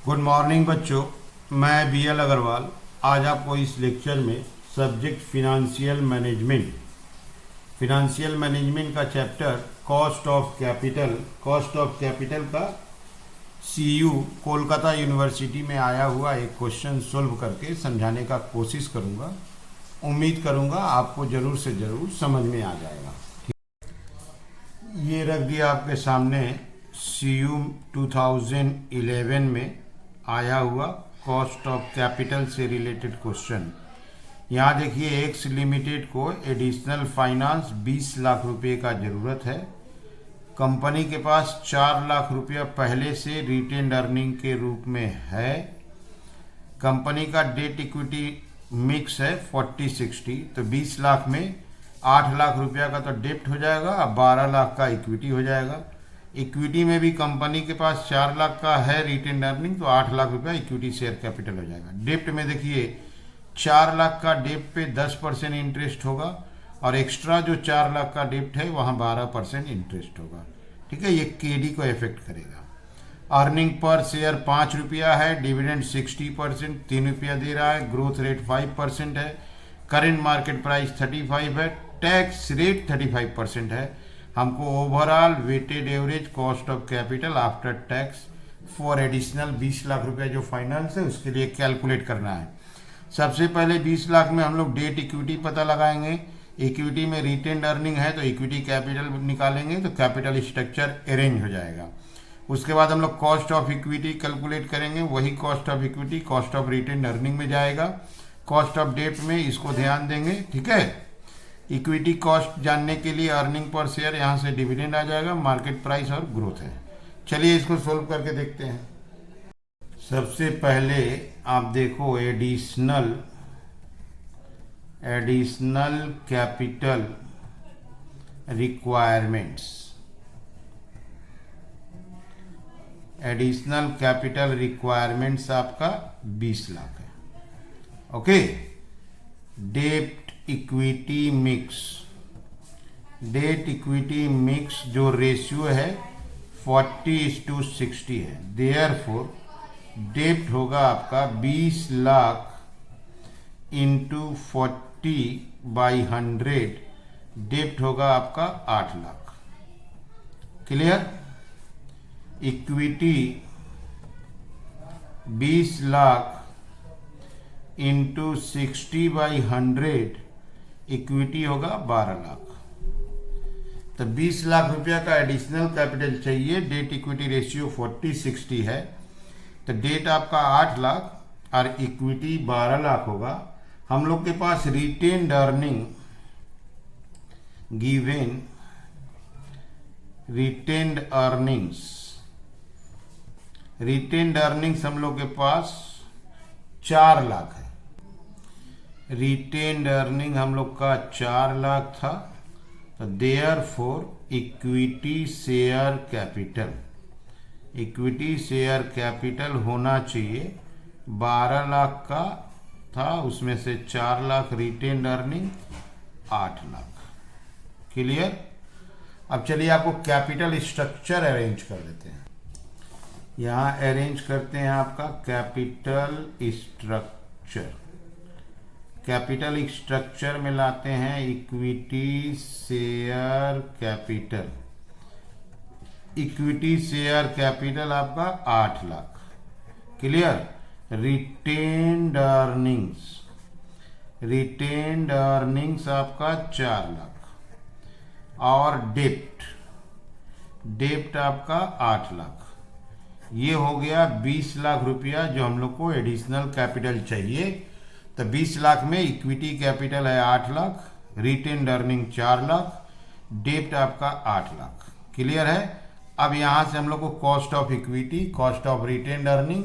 Good morning बच्चों, मैं BL Agarwal आज आपको इस लेक्चर में सब्जेक्ट फिनेंशियल मैनेजमेंट का चैप्टर कॉस्ट ऑफ कैपिटल का CU कोलकाता यूनिवर्सिटी में आया हुआ एक क्वेश्चन सोल्व करके समझाने का कोशिश करूंगा। उम्मीद करूंगा आपको ज़रूर से ज़रूर समझ में आ जाएगा। ये रख दिया आपके सामने CU 2011 में आया हुआ कॉस्ट ऑफ कैपिटल से रिलेटेड क्वेश्चन। यहाँ देखिए, एक्स लिमिटेड को एडिशनल फाइनेंस 20 लाख रुपए का ज़रूरत है। कंपनी के पास 4 लाख रुपया पहले से रिटेन्ड अर्निंग के रूप में है। कंपनी का डेट इक्विटी मिक्स है 40-60, तो 20 लाख में 8 लाख रुपया का तो डेप्ट हो जाएगा, अब 12 लाख का इक्विटी हो जाएगा। इक्विटी में भी कंपनी के पास 4 लाख का है रिटेन्ड अर्निंग, तो 8 लाख रुपया इक्विटी शेयर कैपिटल हो जाएगा। डेप्ट में देखिए 4 लाख का डेप्ट पे 10% इंटरेस्ट होगा और एक्स्ट्रा जो 4 लाख का डेप्ट है वहाँ 12% इंटरेस्ट होगा। ठीक है, ये केडी को इफेक्ट करेगा। अर्निंग पर शेयर 5 रुपया है, डिविडेंड 60% 3 रुपया दे रहा है, ग्रोथ रेट 5% है, करेंट मार्केट प्राइस 35 है, टैक्स रेट 35% है। हमको overall weighted average cost of capital after tax for additional 20 lakh रुपया जो फाइनेंस है उसके लिए कैलकुलेट करना है। सबसे पहले 20 लाख में हम लोग डेट इक्विटी पता लगाएंगे। इक्विटी में रिटेन्ड अर्निंग है तो इक्विटी कैपिटल निकालेंगे, तो कैपिटल स्ट्रक्चर अरेंज हो जाएगा। उसके बाद हम लोग कॉस्ट ऑफ इक्विटी कैलकुलेट करेंगे, वही cost of equity cost of retained earning में जाएगा। कॉस्ट ऑफ डेट में इसको ध्यान देंगे। ठीक है, इक्विटी कॉस्ट जानने के लिए अर्निंग पर शेयर, यहाँ से डिविडेंड आ जाएगा, मार्केट प्राइस और ग्रोथ है। चलिए इसको सोल्व करके देखते हैं। सबसे पहले आप देखो additional capital requirements. Additional capital requirements आपका 20 लाख है। ओके, डेट इक्विटी मिक्स जो रेशियो है 40:60 है। देयरफॉर डेप्ट होगा आपका 20 लाख इंटू 40/100, डेप्ट होगा आपका 8 lakh. Clear? Equity 20 lakh into 60/100, equity होगा 12 लाख। तो 20 लाख रुपया का एडिशनल कैपिटल चाहिए। डेट इक्विटी रेशियो 40-60 है, तो डेट आपका 8 लाख और इक्विटी 12 लाख होगा। हम लोग के पास retained earning given retained earnings हम लोग के पास 4 लाख है। रिटेन्ड अर्निंग हम लोग का 4 लाख था, तो देयरफॉर इक्विटी शेयर कैपिटल होना चाहिए 12 लाख का था, उसमें से 4 lakh retained earning 8 lakh. Clear? अब चलिए आपको कैपिटल स्ट्रक्चर अरेंज कर देते हैं। यहाँ अरेंज करते हैं आपका कैपिटल स्ट्रक्चर में लाते हैं इक्विटी शेयर कैपिटल आपका 8 लाख। क्लियर? रिटेन्ड अर्निंग्स आपका 4 लाख और डेप्ट आपका 8 लाख। ये हो गया 20 लाख रुपया जो हम लोग को एडिशनल कैपिटल चाहिए। तो 20 लाख में इक्विटी कैपिटल है 8 लाख, रिटेन्ड अर्निंग 4 लाख, डेप्ट आपका 8 लाख। क्लियर है? अब यहाँ से हम लोग को cost of equity, cost of retained earning,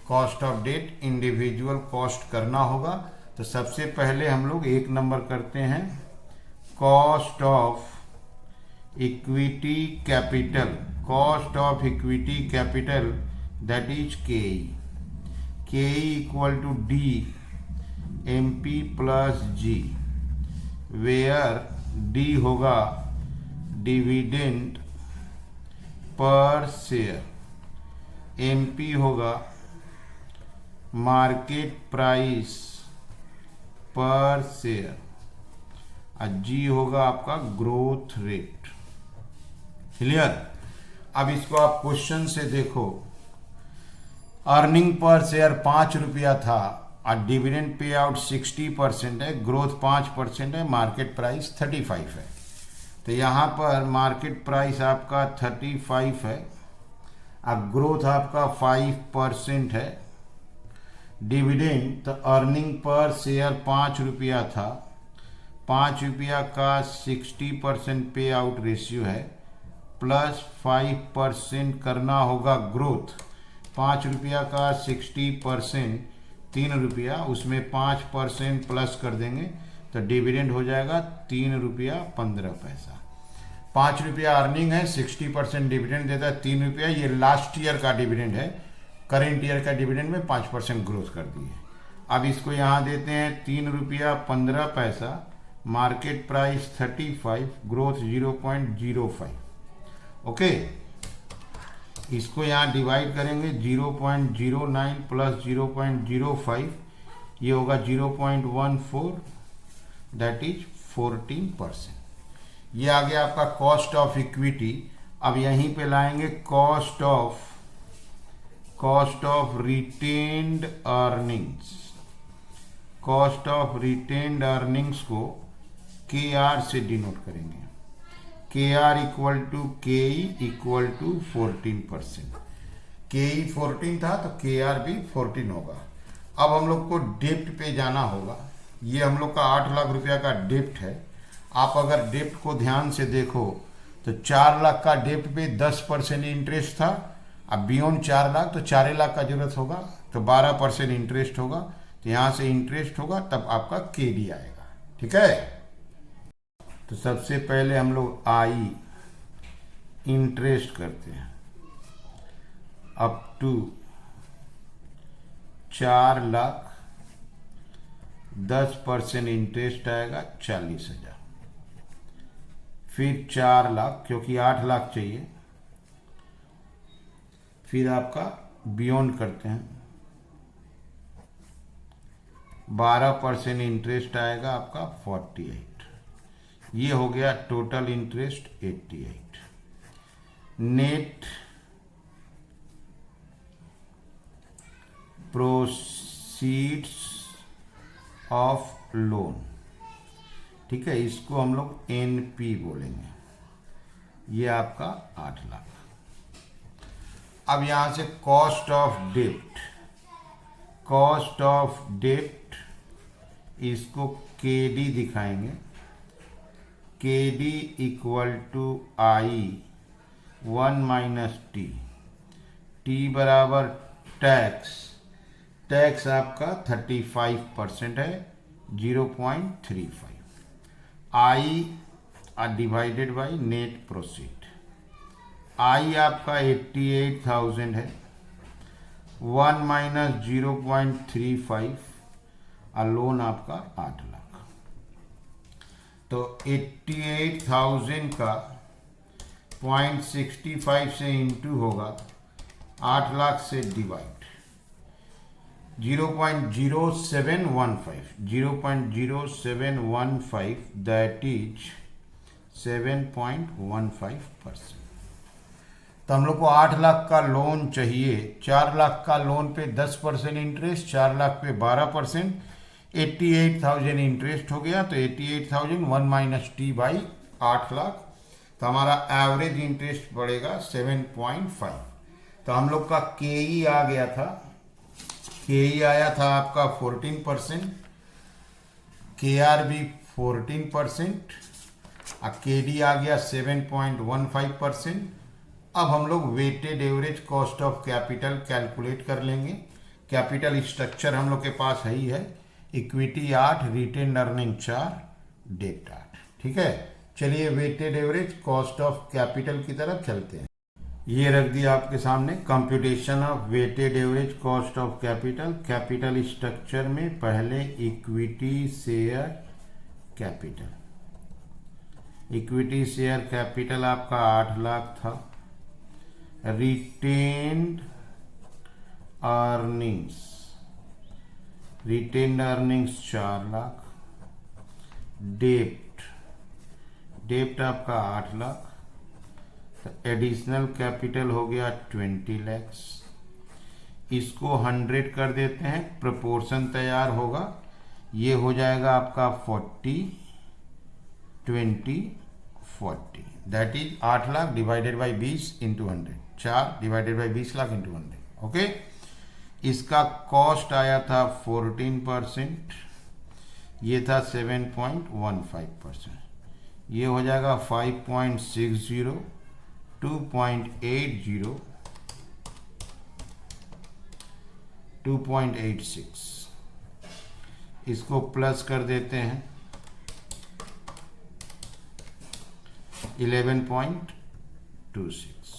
cost of debt individual cost करना होगा। तो सबसे पहले हम लोग 1 नंबर करते हैं, cost of equity capital that is K equal to D MP plus G, where D होगा डिविडेंड पर शेयर, MP होगा मार्केट प्राइस पर शेयर, और जी होगा आपका ग्रोथ रेट। क्लियर। अब इसको आप क्वेश्चन से देखो, अर्निंग पर शेयर 5 रुपया था और डिविडेंड पे आउट 60% है, ग्रोथ 5% है, मार्केट प्राइस 35 है। तो यहाँ पर मार्केट प्राइस आपका 35 है, अब ग्रोथ आपका 5% है, डिविडेंड तो अर्निंग पर शेयर 5 रुपया था, 5 रुपया का 60% पे आउट रेशियो है, प्लस 5% करना होगा ग्रोथ। 5 रुपया का 60% 3 रुपया, उसमें 5% प्लस कर देंगे तो डिविडेंड हो जाएगा 3 रुपया 15 पैसा। 5 रुपया अर्निंग है, 60% डिविडेंड देता है 3 रुपया। ये लास्ट ईयर का डिविडेंड है, करेंट ईयर का डिविडेंड में 5% ग्रोथ कर दी है। अब इसको यहाँ देते हैं 3 रुपया 15 पैसा, मार्केट प्राइस 35, ग्रोथ 0.05। ओके, इसको यहाँ डिवाइड करेंगे 0.09 प्लस 0.05, ये होगा 0.14, दैट इज 14%। ये आ गया आपका कॉस्ट ऑफ इक्विटी। अब यहीं पे लाएंगे cost of retained earnings. Cost of retained earnings को के आर से डिनोट करेंगे। के आर इक्वल टू के ई इक्वल टू 14%। के ई 14 था तो के आर भी 14 होगा। अब हम लोग को डेप्ट पे जाना होगा। ये हम लोग का 8 लाख रुपया का डेप्ट है। आप अगर डेप्ट को ध्यान से देखो तो 4 लाख का डेप्ट पे 10% इंटरेस्ट था। अब बियॉन्ड 4 लाख तो 4 लाख का जरूरत होगा तो 12% इंटरेस्ट होगा। तो यहाँ से इंटरेस्ट होगा तब आपका केडी आएगा। ठीक है, तो सबसे पहले हम लोग आई इंटरेस्ट करते हैं अप टू 4 लाख, 10% इंटरेस्ट आएगा 40,000। फिर 4 लाख, क्योंकि 8 लाख चाहिए। फिर आपका बियॉन्ड करते हैं, 12% इंटरेस्ट आएगा आपका 48। ये हो गया total interest 88। Net proceeds of loan, ठीक है, इसको हम लोग एनपी बोलेंगे। ये आपका 8 लाख। अब यहां से कॉस्ट ऑफ डेप्ट, इसको केडी दिखाएंगे। KD equal to I 1 minus T, T बराबर टैक्स आपका 35% है, 0.35। I divided by net proceed. I आपका 88,000 है, 1 माइनस 0.35 और लोन आपका 8 लाख। तो 88,000 का 0.65 से इंटू होगा 8 लाख से डिवाइड 0.0715, दैट इज 7.15%। तो हम लोग को 8 लाख का लोन चाहिए। 4 लाख का लोन पे 10% इंटरेस्ट, 4 लाख पे 12%, 88,000 इंटरेस्ट हो गया। तो 88,000 1 माइनस टी बाई 8 लाख, तो हमारा एवरेज इंटरेस्ट पड़ेगा 7.5। तो हम लोग का के ई आ गया था, के ई आया था आपका 14%, के आर भी 14% और के डी आ गया 7.15%। अब हम लोग weighted average cost of capital calculate कर लेंगे। कैपिटल स्ट्रक्चर हम लोग के पास है ही है, इक्विटी 8, रिटेन अर्निंग 4, डेट 8। ठीक है, चलिए weighted average cost of capital की तरफ चलते हैं। ये रख दिया आपके सामने computation of weighted average cost of capital. Capital structure में पहले equity share capital, equity share capital आपका 8 लाख था। Retained earnings retained earnings 4 lakh, डेप्ट आपका 8 लाख, तो एडिशनल कैपिटल हो गया 20 लैक्स। इसको 100 कर देते हैं, प्रोपोर्शन तैयार होगा, ये हो जाएगा आपका 40 20 40, that is 8 lakh divided by 20 into 100, 4 divided by 20 lakh into 100। Okay, इसका कॉस्ट आया था 14%, ये था 7.15%, ये हो जाएगा 5.60 2.80 2.86। इसको प्लस कर देते हैं 11.26।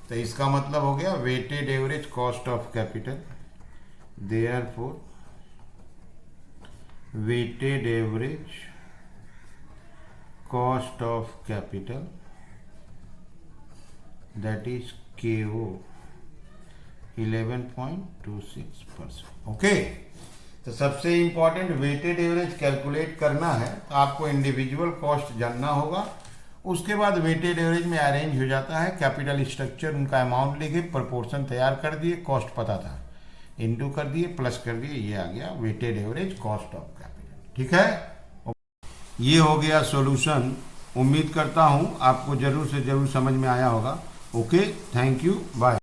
तो इसका मतलब हो गया weighted average cost of capital, therefore weighted average cost of capital that is KO 11.26%। Okay, तो सबसे इंपॉर्टेंट वेटेड एवरेज कैलकुलेट करना है तो आपको इंडिविजुअल कॉस्ट जानना होगा। उसके बाद वेटेड एवरेज में अरेंज हो जाता है कैपिटल स्ट्रक्चर, उनका अमाउंट लिखे, प्रोपोर्शन तैयार कर दिए, कॉस्ट पता था, इनटू कर दिए, प्लस कर दिए, ये आ गया weighted average cost of capital. ठीक है, ये हो गया सॉल्यूशन। उम्मीद करता हूँ आपको जरूर से जरूर समझ में आया होगा। Okay, thank you, bye.